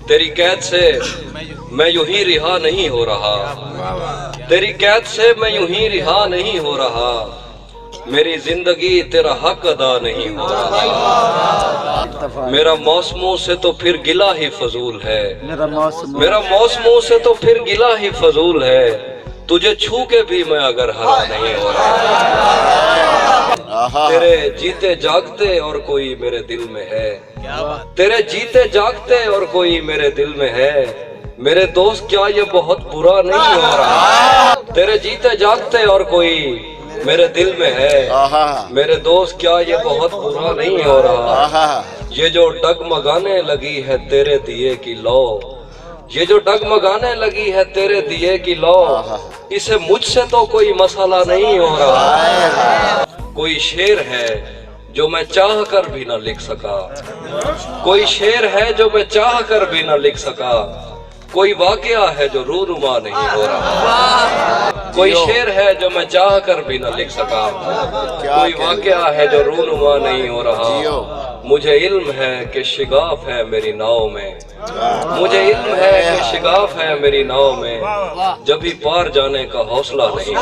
तेरी कैद से मैं यूं ही रिहा नहीं हो रहा, तेरी कैद से मैं यूं ही रिहा नहीं हो रहा, मेरी जिंदगी तेरा हक अदा नहीं हो रहा। मेरा मौसमों से तो फिर गिला ही फजूल है, मेरा मौसमों से तो फिर गिला ही फजूल है, तुझे छू के भी मैं अगर हरा नहीं हो रहा। तेरे जीते जागते और कोई मेरे दिल में है, तेरे जीते जागते और कोई मेरे दिल में है, मेरे दोस्त क्या ये बहुत बुरा नहीं हो रहा। तेरे जीते जागते और कोई मेरे दिल में है, मेरे दोस्त क्या ये बहुत बुरा नहीं हो रहा। ये जो डगमगाने लगी है तेरे दिए की लौ, ये जो डगमगाने लगी है तेरे दिए की लौ, इसे मुझसे तो कोई मसला नहीं हो रहा। कोई शेर है जो मैं चाह कर भी न लिख सका, कोई शेर है जो मैं चाह कर भी न लिख सका, कोई वाकया है जो रूनुमा नहीं हो रहा। कोई शेर है जो मैं चाह कर भी न लिख सका, कोई वाकया है जो रूनुमा नहीं हो रहा। मुझे इल्म है कि शिगाफ है मेरी नाव में, मुझे इल्म है कि शिगाफ है मेरी नाव में, जब भी पार जाने का हौसला नहीं।